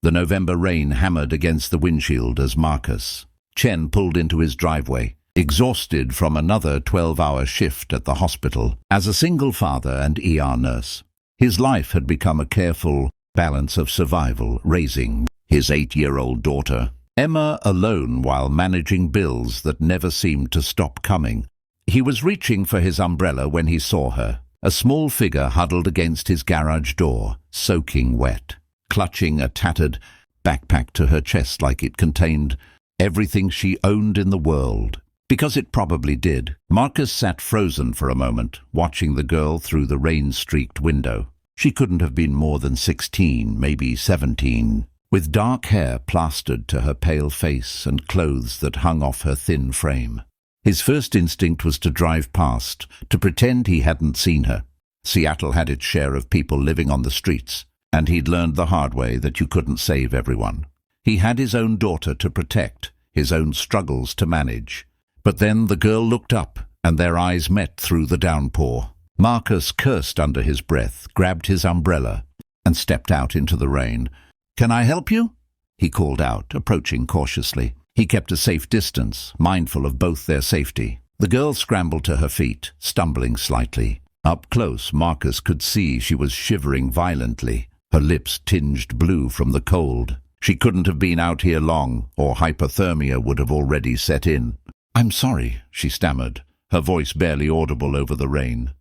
The November rain hammered against the windshield as Marcus Chen pulled into his driveway, exhausted from another 12-hour shift at the hospital as a single father and ER nurse. His life had become a careful balance of survival, raising his 8-year-old daughter, Emma, alone while managing bills that never seemed to stop coming. He was reaching for his umbrella when he saw her, a small figure huddled against his garage door, soaking wet, clutching a tattered backpack to her chest like it contained everything she owned in the world. Because it probably did. Marcus sat frozen for a moment, watching the girl through the rain-streaked window. She couldn't have been more than 16, maybe 17, with dark hair plastered to her pale face and clothes that hung off her thin frame. His first instinct was to drive past, to pretend he hadn't seen her. Seattle had its share of people living on the streets, and he'd learned the hard way that you couldn't save everyone. He had his own daughter to protect, his own struggles to manage. But then the girl looked up, and their eyes met through the downpour. Marcus cursed under his breath, grabbed his umbrella, and stepped out into the rain. "Can I help you?" he called out, approaching cautiously. He kept a safe distance, mindful of both their safety. The girl scrambled to her feet, stumbling slightly. Up close, Marcus could see she was shivering violently, her lips tinged blue from the cold. She couldn't have been out here long, or hypothermia would have already set in. "I'm sorry," she stammered, her voice barely audible over the rain.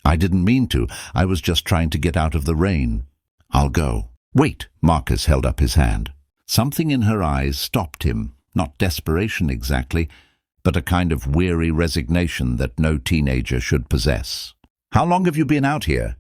"I didn't mean to. I was just trying to get out of the rain. I'll go." "Wait," Marcus held up his hand. Something in her eyes stopped him, not desperation exactly, but a kind of weary resignation that no teenager should possess. "How long have you been out here?"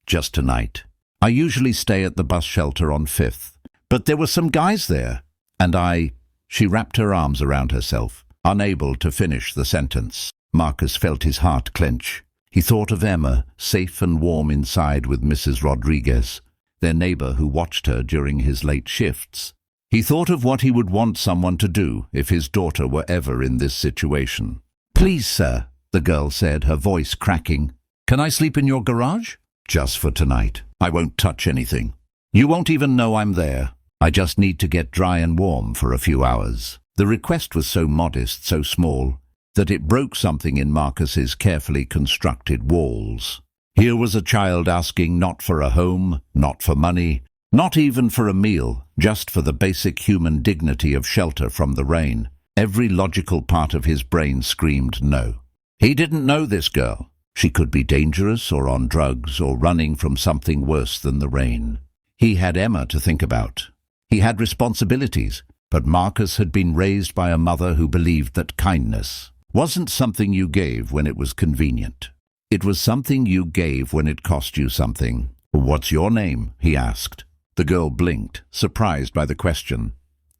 "Just tonight. I usually stay at the bus shelter on 5th. But there were some guys there, and I—" She wrapped her arms around herself, unable to finish the sentence. Marcus felt his heart clench. He thought of Emma, safe and warm inside with Mrs. Rodriguez, their neighbor who watched her during his late shifts. He thought of what he would want someone to do if his daughter were ever in this situation. "Please, sir," the girl said, her voice cracking. "Can I sleep in your garage?" "Just for tonight. I won't touch anything. You won't even know I'm there. I just need to get dry and warm for a few hours." The request was so modest, so small, that it broke something in Marcus's carefully constructed walls. Here was a child asking not for a home, not for money, not even for a meal, just for the basic human dignity of shelter from the rain. Every logical part of his brain screamed no. He didn't know this girl. She could be dangerous or on drugs or running from something worse than the rain. He had Emma to think about. He had responsibilities, but Marcus had been raised by a mother who believed that kindness wasn't something you gave when it was convenient. It was something you gave when it cost you something. "What's your name?" he asked. The girl blinked, surprised by the question.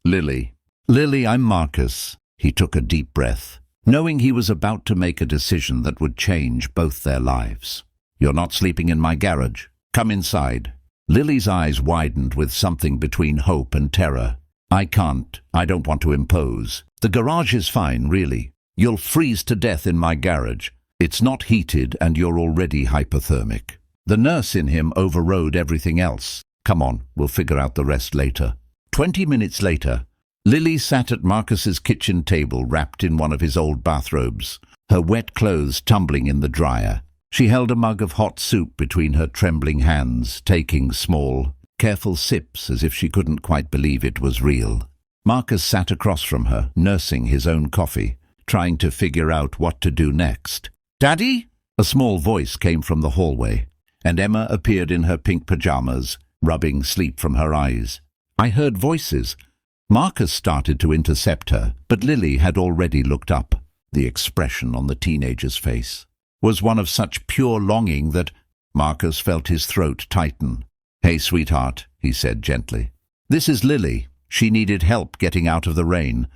"Lily." "Lily, I'm Marcus." He took a deep breath, knowing he was about to make a decision that would change both their lives. "You're not sleeping in my garage. Come inside." Lily's eyes widened with something between hope and terror. "I can't. I don't want to impose. The garage is fine, really. You'll freeze to death in my garage. It's not heated and you're already hypothermic." The nurse in him overrode everything else. "Come on, we'll figure out the rest later." 20 minutes later, Lily sat at Marcus's kitchen table wrapped in one of his old bathrobes, her wet clothes tumbling in the dryer. She held a mug of hot soup between her trembling hands, taking small, careful sips as if she couldn't quite believe it was real. Marcus sat across from her, nursing his own coffee, trying to figure out what to do next. "Daddy?" A small voice came from the hallway, and Emma appeared in her pink pajamas, rubbing sleep from her eyes. "I heard voices." Marcus started to intercept her, but Lily had already looked up. The expression on the teenager's face was one of such pure longing that Marcus felt his throat tighten. "Hey, sweetheart," he said gently. "This is Lily. She needed help getting out of the rain,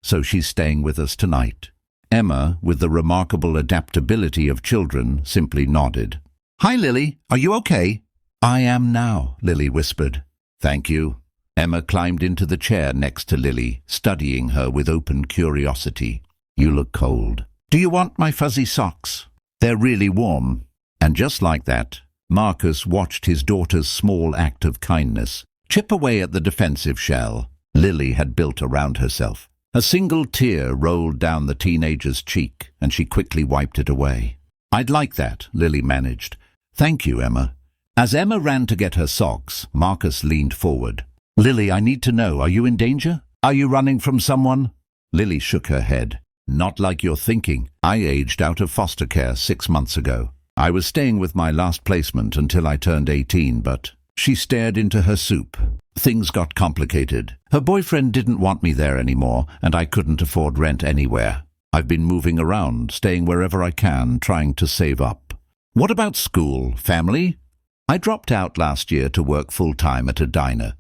so she's staying with us tonight." Emma, with the remarkable adaptability of children, simply nodded. "Hi, Lily. Are you okay?" "I am now," Lily whispered. "Thank you." Emma climbed into the chair next to Lily, studying her with open curiosity. "You look cold. Do you want my fuzzy socks? They're really warm." And just like that, Marcus watched his daughter's small act of kindness Chip away at the defensive shell Lily had built around herself. A single tear rolled down the teenager's cheek, and she quickly wiped it away. "I'd like that," Lily managed. "Thank you, Emma." As Emma ran to get her socks, Marcus leaned forward. "Lily, I need to know, are you in danger? Are you running from someone?" Lily shook her head. "Not like you're thinking. I aged out of foster care 6 months ago. I was staying with my last placement until I turned 18, but..." She stared into her soup. "Things got complicated. Her boyfriend didn't want me there anymore, and I couldn't afford rent anywhere. I've been moving around, staying wherever I can, trying to save up." "What about school, family?" "I dropped out last year to work full-time at a diner,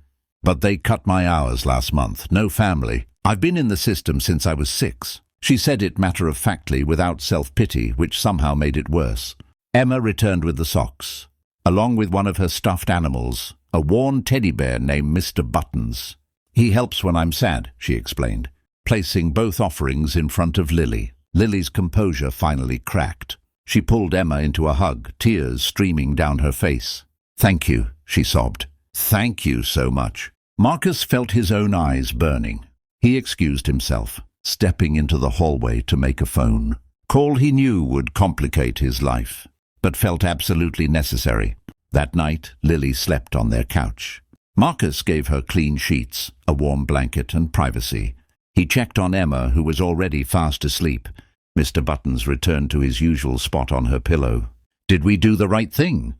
but they cut my hours last month. No family. I've been in the system since I was 6. She said it matter-of-factly, without self-pity, which somehow made it worse. Emma returned with the socks, along with one of her stuffed animals, a worn teddy bear named Mr. Buttons. "He helps when I'm sad," she explained, placing both offerings in front of Lily. Lily's composure finally cracked. She pulled Emma into a hug, tears streaming down her face. "Thank you," she sobbed. "Thank you so much." Marcus felt his own eyes burning. He excused himself, stepping into the hallway to make a phone call he knew would complicate his life, but felt absolutely necessary. That night, Lily slept on their couch. Marcus gave her clean sheets, a warm blanket, and privacy. He checked on Emma, who was already fast asleep. Mr. Buttons returned to his usual spot on her pillow. "Did we do the right thing?"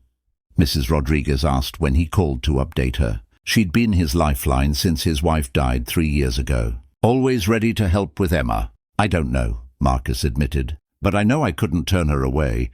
Mrs. Rodriguez asked when he called to update her. She'd been his lifeline since his wife died 3 years ago. "Always ready to help with Emma." "I don't know," Marcus admitted, "but I know I couldn't turn her away."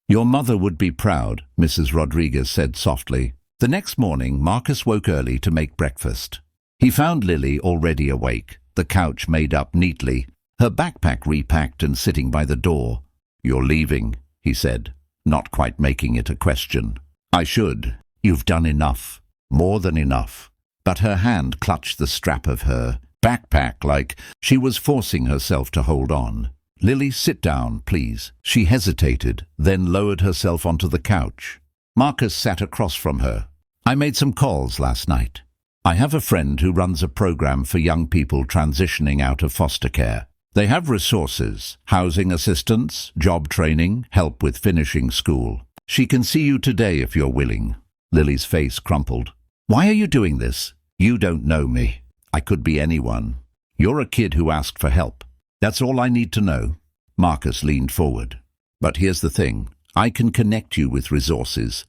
"Your mother would be proud," Mrs. Rodriguez said softly. The next morning, Marcus woke early to make breakfast. He found Lily already awake, the couch made up neatly, her backpack repacked and sitting by the door. "You're leaving," he said, not quite making it a question. "I should. You've done enough. More than enough." But her hand clutched the strap of her backpack like she was forcing herself to hold on. "Lily, sit down, please." She hesitated, then lowered herself onto the couch. Marcus sat across from her. "I made some calls last night. I have a friend who runs a program for young people transitioning out of foster care. They have resources, housing assistance, job training, help with finishing school. She can see you today if you're willing." Lily's face crumpled. "Why are you doing this?" "You don't know me. I could be anyone. You're a kid who asked for help. That's all I need to know." Marcus leaned forward. "But here's the thing. I can connect you with resources.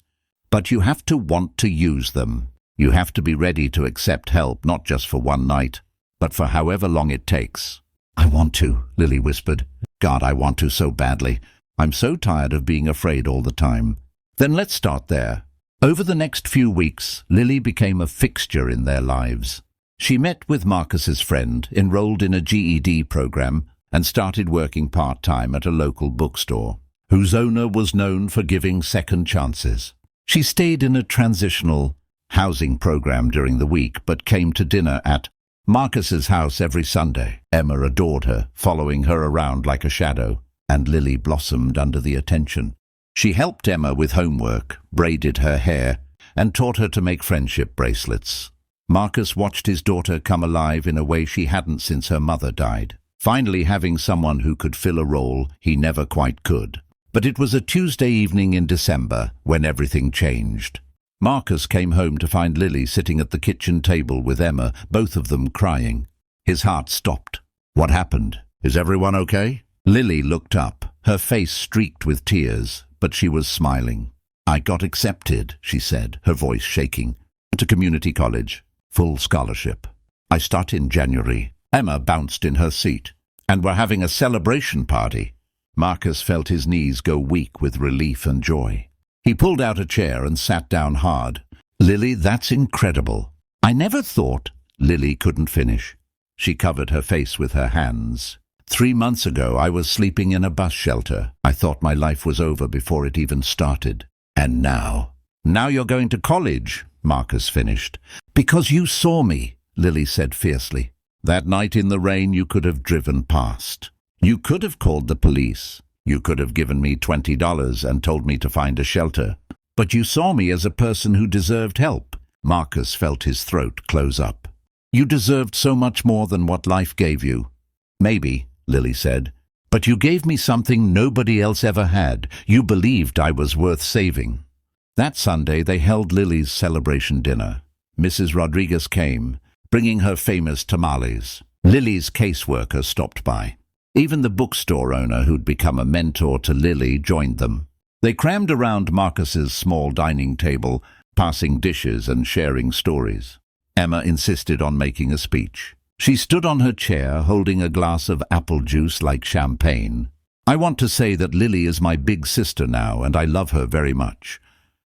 But you have to want to use them. You have to be ready to accept help, not just for one night, but for however long it takes." "I want to," Lily whispered. "God, I want to so badly. I'm so tired of being afraid all the time." "Then let's start there." Over the next few weeks, Lily became a fixture in their lives. She met with Marcus's friend, enrolled in a GED program, and started working part-time at a local bookstore, whose owner was known for giving second chances. She stayed in a transitional housing program during the week, but came to dinner at Marcus's house every Sunday. Emma adored her, following her around like a shadow, and Lily blossomed under the attention. She helped Emma with homework, braided her hair, and taught her to make friendship bracelets. Marcus watched his daughter come alive in a way she hadn't since her mother died, finally having someone who could fill a role he never quite could. But it was a Tuesday evening in December when everything changed. Marcus came home to find Lily sitting at the kitchen table with Emma, both of them crying. His heart stopped. "What happened? Is everyone okay?" Lily looked up, her face streaked with tears, but she was smiling. "I got accepted," she said, her voice shaking, "to community college. Full scholarship. I start in January." Emma bounced in her seat. "And we're having a celebration party." Marcus felt his knees go weak with relief and joy. He pulled out a chair and sat down hard. "Lily, that's incredible." "I never thought—" Lily couldn't finish. She covered her face with her hands. 3 months ago, I was sleeping in a bus shelter. I thought my life was over before it even started. And now... "Now you're going to college," Marcus finished. "Because you saw me," Lily said fiercely. "That night in the rain you could have driven past. You could have called the police. You could have given me $20 and told me to find a shelter. But you saw me as a person who deserved help." Marcus felt his throat close up. "You deserved so much more than what life gave you." "Maybe," Lily said, "but you gave me something nobody else ever had. You believed I was worth saving." That Sunday they held Lily's celebration dinner. Mrs. Rodriguez came, bringing her famous tamales. Lily's caseworker stopped by. Even the bookstore owner, who'd become a mentor to Lily, joined them. They crammed around Marcus's small dining table, passing dishes and sharing stories. Emma insisted on making a speech. She stood on her chair, holding a glass of apple juice like champagne. "I want to say that Lily is my big sister now, and I love her very much.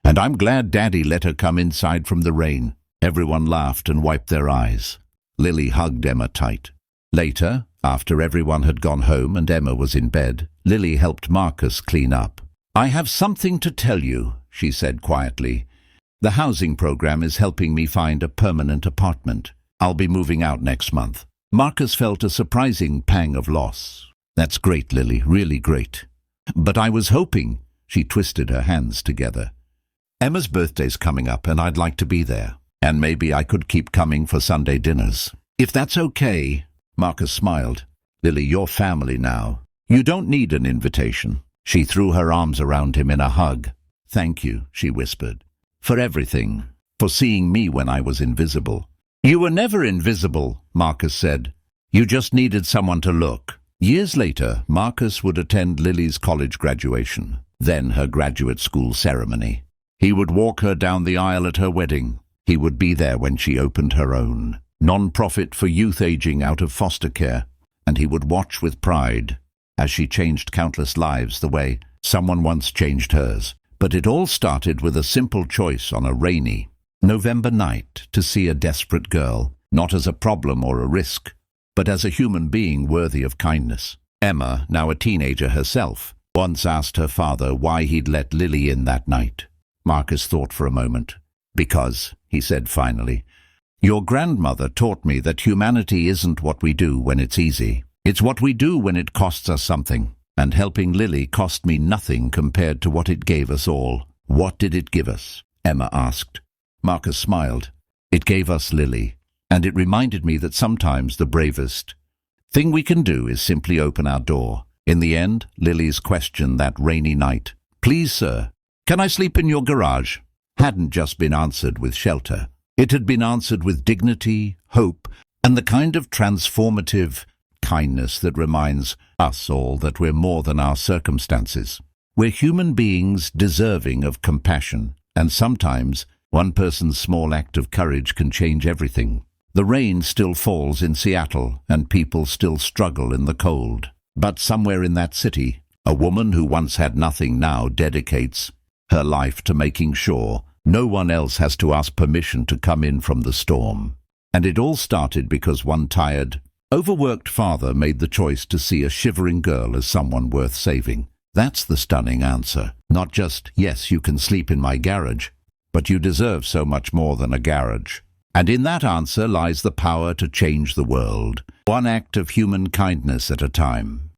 And I'm glad Daddy let her come inside from the rain." Everyone laughed and wiped their eyes. Lily hugged Emma tight. Later, after everyone had gone home and Emma was in bed, Lily helped Marcus clean up. "I have something to tell you," she said quietly. "The housing program is helping me find a permanent apartment. I'll be moving out next month." Marcus felt a surprising pang of loss. "That's great, Lily, really great. But I was hoping—" She twisted her hands together. "Emma's birthday's coming up and I'd like to be there. And maybe I could keep coming for Sunday dinners. If that's okay." Marcus smiled. "Lily, you're family now. You don't need an invitation." She threw her arms around him in a hug. "Thank you," she whispered, "for everything, for seeing me when I was invisible." "You were never invisible," Marcus said. "You just needed someone to look." Years later, Marcus would attend Lily's college graduation, then her graduate school ceremony. He would walk her down the aisle at her wedding. He would be there when she opened her own non-profit for youth aging out of foster care, and he would watch with pride as she changed countless lives the way someone once changed hers. But it all started with a simple choice on a rainy November night to see a desperate girl, not as a problem or a risk, but as a human being worthy of kindness. Emma, now a teenager herself, once asked her father why he'd let Lily in that night. Marcus thought for a moment. "Because," he said finally, "your grandmother taught me that humanity isn't what we do when it's easy. It's what we do when it costs us something. And helping Lily cost me nothing compared to what it gave us all." "What did it give us?" Emma asked. Marcus smiled. "It gave us Lily, and it reminded me that sometimes the bravest thing we can do is simply open our door." In the end, Lily's question that rainy night, "Please, sir, can I sleep in your garage?" hadn't just been answered with shelter. It had been answered with dignity, hope, and the kind of transformative kindness that reminds us all that we're more than our circumstances. We're human beings deserving of compassion, and sometimes one person's small act of courage can change everything. The rain still falls in Seattle, and people still struggle in the cold. But somewhere in that city, a woman who once had nothing now dedicates her life to making sure no one else has to ask permission to come in from the storm. And it all started because one tired, overworked father made the choice to see a shivering girl as someone worth saving. That's the stunning answer. Not just, "Yes, you can sleep in my garage," but "You deserve so much more than a garage." And in that answer lies the power to change the world, one act of human kindness at a time.